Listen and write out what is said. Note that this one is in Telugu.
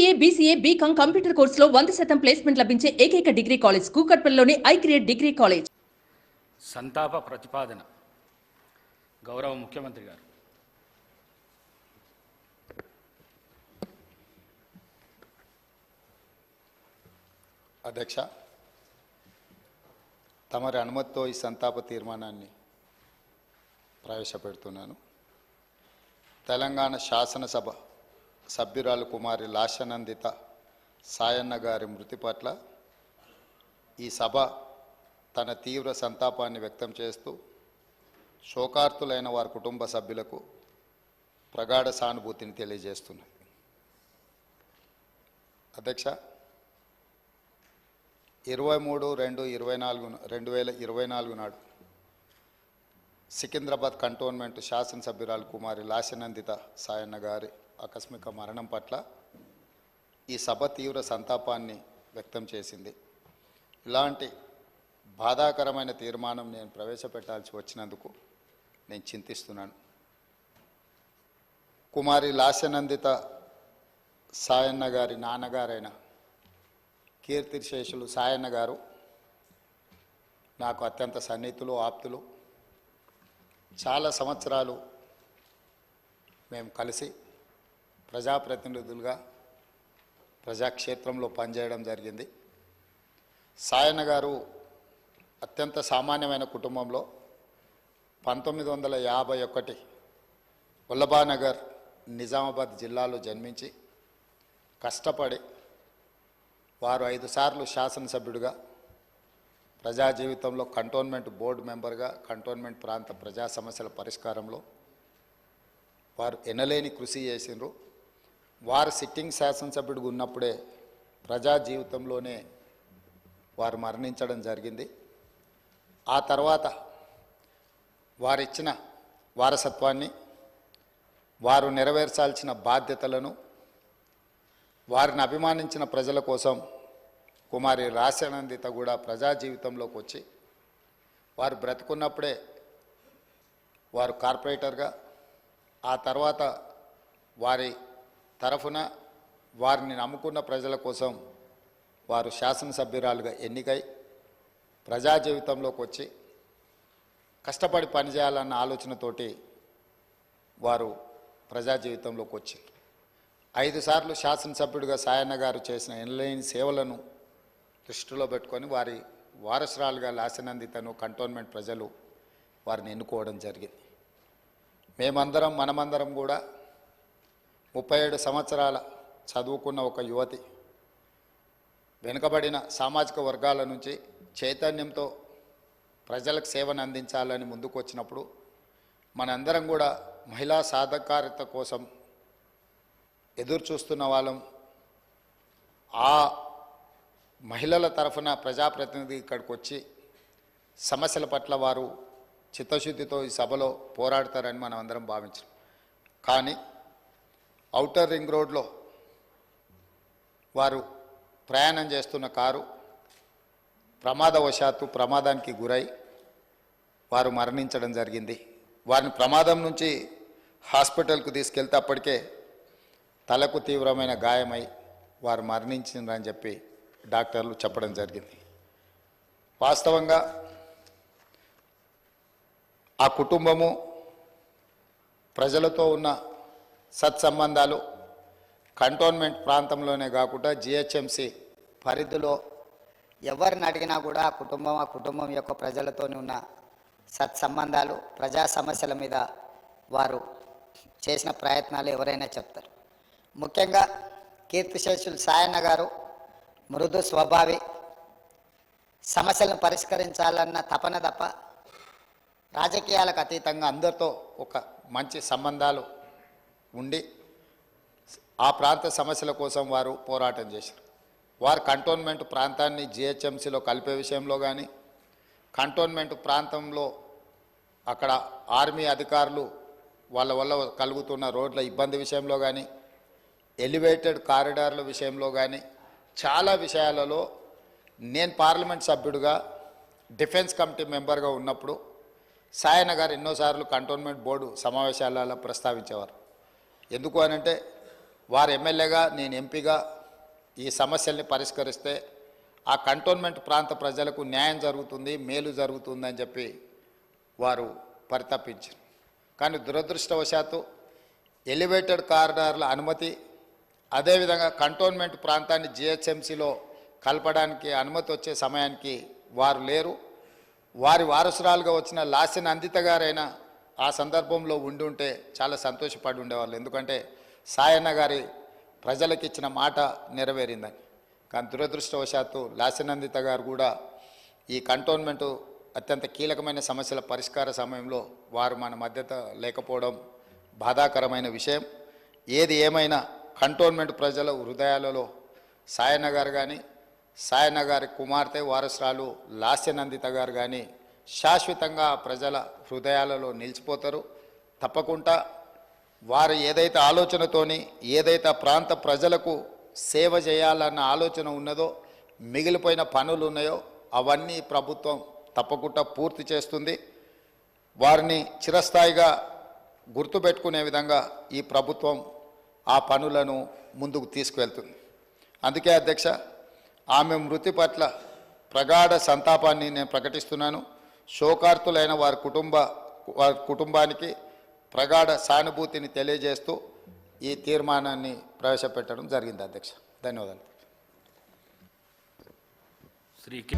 ఎంసీఏ, బీసీఏ, బీకాం కంప్యూటర్ కోర్సులో 100% ప్లేస్మెంట్ లభించే ఏకైక డిగ్రీ కాలేజ్ కూకట్పల్లిలోని ఐక్రియేట్ డిగ్రీ కాలేజ్. సంతాప ప్రతిపాదన గౌరవ ముఖ్యమంత్రి గారు. అధ్యక్ష, తమరి అనుమతితో ఈ సంతాప తీర్మానాన్ని ప్రవేశపెడుతున్నాను. తెలంగాణ శాసనసభ సభ్యురాలు కుమారి లాస్యనందిత సాయన్న గారి మృతి పట్ల ఈ సభ తన తీవ్ర సంతాపాన్ని వ్యక్తం చేస్తూ శోకార్తులైన వారి కుటుంబ సభ్యులకు ప్రగాఢ సానుభూతిని తెలియజేస్తున్నది. అధ్యక్ష, 23/2/2024 నాడు సికింద్రాబాద్ కంటోన్మెంట్ శాసనసభ్యురాలు కుమారి లాస్యనందిత సాయన్న గారి ఆకస్మిక మరణం పట్ల ఈ సభ తీవ్ర సంతాపాన్ని వ్యక్తం చేసింది. ఇలాంటి బాధాకరమైన తీర్మానం నేను ప్రవేశపెట్టాల్సి వచ్చినందుకు నేను చింతిస్తున్నాను. కుమారి లాస్యనందిత సాయన్న గారి నాన్నగారైన కీర్తిశేషులు సాయన్న గారు నాకు అత్యంత సన్నిహితులు, ఆప్తులు. చాలా సంవత్సరాలు మేము కలిసి ప్రజాప్రతినిధులుగా ప్రజాక్షేత్రంలో పనిచేయడం జరిగింది. సాయన్న గారు అత్యంత సామాన్యమైన కుటుంబంలో 1951 వల్లభానగర్ నిజామాబాద్ జిల్లాలో జన్మించి కష్టపడి వారు 5 సార్లు శాసనసభ్యుడిగా, ప్రజా జీవితంలో కంటోన్మెంట్ బోర్డు మెంబర్గా, కంటోన్మెంట్ ప్రాంత ప్రజా సమస్యల పరిష్కారంలో వారు ఎనలేని కృషి చేసినారు. వారు సిట్టింగ్ శాసనసభ్యుడిగా ఉన్నప్పుడే ప్రజా జీవితంలోనే వారు మరణించడం జరిగింది. ఆ తర్వాత వారిచ్చిన వారసత్వాన్ని, వారు నెరవేర్చాల్సిన బాధ్యతలను, వారిని అభిమానించిన ప్రజల కోసం కుమారి లాస్యనందిత కూడా ప్రజా జీవితంలోకి వచ్చి వారు బ్రతుకున్నప్పుడే వారు కార్పొరేటర్గా, ఆ తర్వాత వారి తరఫున వారిని నమ్ముకున్న ప్రజల కోసం వారు శాసనసభ్యురాలుగా ఎన్నికై ప్రజా జీవితంలోకి వచ్చి కష్టపడి పనిచేయాలన్న ఆలోచనతోటి వారు ప్రజా జీవితంలోకి వచ్చి 5 సార్లు శాసనసభ్యుడిగా సాయన్న గారు చేసిన ఎనలేని సేవలను దృష్టిలో పెట్టుకొని వారి వారసురాలుగా లాస్యనందితను కంటోన్మెంట్ ప్రజలు వారిని ఎన్నుకోవడం జరిగింది. మనమందరం కూడా 37 సంవత్సరాల చదువుకున్న ఒక యువతి, వెనుకబడిన సామాజిక వర్గాల నుంచి చైతన్యంతో ప్రజలకు సేవను అందించాలని ముందుకు వచ్చినప్పుడు మనందరం కూడా మహిళా సాధికారత కోసం ఎదురు చూస్తున్న వాళ్ళం. ఆ మహిళల తరఫున ప్రజాప్రతినిధి ఇక్కడికి వచ్చి సమస్యల పట్ల వారు చిత్తశుద్ధితో ఈ సభలో పోరాడతారని మనం అందరం భావించాం. కానీ ఔటర్ రింగ్ రోడ్లో వారు ప్రయాణం చేస్తున్న కారు ప్రమాదానికి గురై వారు మరణించడం జరిగింది. వారిని ప్రమాదం నుంచి హాస్పిటల్కు తీసుకెళ్తే అప్పటికే తలకు తీవ్రమైన గాయమై వారు మరణించిందని చెప్పి డాక్టర్లు చెప్పడం జరిగింది. వాస్తవంగా ఆ కుటుంబము ప్రజలతో ఉన్న సత్సంబంధాలు కంటోన్మెంట్ ప్రాంతంలోనే కాకుండా జిహెచ్ఎంసి పరిధిలో ఎవరిని అడిగినా కూడా ఆ కుటుంబం యొక్క ప్రజలతోనే ఉన్న సత్సంబంధాలు, ప్రజా సమస్యల మీద వారు చేసిన ప్రయత్నాలు ఎవరైనా చెప్తారు. ముఖ్యంగా కీర్తిశేషులు సాయన్న గారు మృదు స్వభావి, సమస్యలను పరిష్కరించాలన్న తపన తప్ప రాజకీయాలకు అతీతంగా అందరితో ఒక మంచి సంబంధాలు ఉండి ఆ ప్రాంత సమస్యల కోసం వారు పోరాటం చేశారు. వారు కంటోన్మెంట్ ప్రాంతాన్ని జిహెచ్ఎంసీలో కలిపే విషయంలో కానీ, కంటోన్మెంట్ ప్రాంతంలో అక్కడ ఆర్మీ అధికారులు వాళ్ళ వల్ల కలుగుతున్న రోడ్ల ఇబ్బంది విషయంలో కానీ, ఎలివేటెడ్ కారిడార్ల విషయంలో కానీ చాలా విషయాలలో నేను పార్లమెంట్ సభ్యుడిగా డిఫెన్స్ కమిటీ మెంబర్గా ఉన్నప్పుడు సాయన్న గారు ఎన్నోసార్లు కంటోన్మెంట్ బోర్డు సమావేశాలలో ప్రస్తావించేవారు. ఎందుకు అనంటే వారు ఎమ్మెల్యేగా, నేను ఎంపీగా ఈ సమస్యల్ని పరిష్కరిస్తే ఆ కంటోన్మెంట్ ప్రాంత ప్రజలకు న్యాయం జరుగుతుంది, మేలు జరుగుతుందని చెప్పి వారు పరితపించారు. కానీ దురదృష్టవశాత్తు ఎలివేటెడ్ కారిడార్ల అనుమతి, అదేవిధంగా కంటోన్మెంట్ ప్రాంతాన్ని జిహెచ్ఎంసీలో కలపడానికి అనుమతి వచ్చే సమయానికి వారు లేరు. వారి వారసురాలుగా వచ్చిన లాసిన్ అందిత గారైనా ఆ సందర్భంలో ఉండి ఉంటే చాలా సంతోషపడి ఉండేవాళ్ళు. ఎందుకంటే సాయన్న గారి ప్రజలకు ఇచ్చిన మాట నెరవేరిందని. కానీ దురదృష్టవశాత్తు లాసినందిత గారు కూడా ఈ కంటోన్మెంటు అత్యంత కీలకమైన సమస్యల పరిష్కార సమయంలో వారు మన మధ్యత లేకపోవడం బాధాకరమైన విషయం. ఏది ఏమైనా కంటోన్మెంట్ ప్రజల హృదయాలలో సాయన్న గారు కానీ, సాయన్న గారి కుమార్తె వారసురాలు లాస్యనందిత గారు కానీ శాశ్వతంగా ప్రజల హృదయాలలో నిలిచిపోతారు. తప్పకుండా వారు ఏదైతే ఆలోచనతోని, ఏదైతే ప్రాంత ప్రజలకు సేవ చేయాలన్న ఆలోచన ఉన్నదో, మిగిలిపోయిన పనులు ఉన్నాయో అవన్నీ ప్రభుత్వం తప్పకుండా పూర్తి చేస్తుంది. వారిని చిరస్థాయిగా గుర్తుపెట్టుకునే విధంగా ఈ ప్రభుత్వం ఆ పనులను ముందుకు తీసుకువెళ్తుంది. అందుకే అధ్యక్ష, ఆమె మృతి పట్ల ప్రగాఢ సంతాపాన్ని నేను ప్రకటిస్తున్నాను. శోకార్తులైన వారి కుటుంబానికి ప్రగాఢ సానుభూతిని తెలియజేస్తూ ఈ తీర్మానాన్ని ప్రవేశపెట్టడం జరిగింది అధ్యక్ష. ధన్యవాదాలు. శ్రీ కె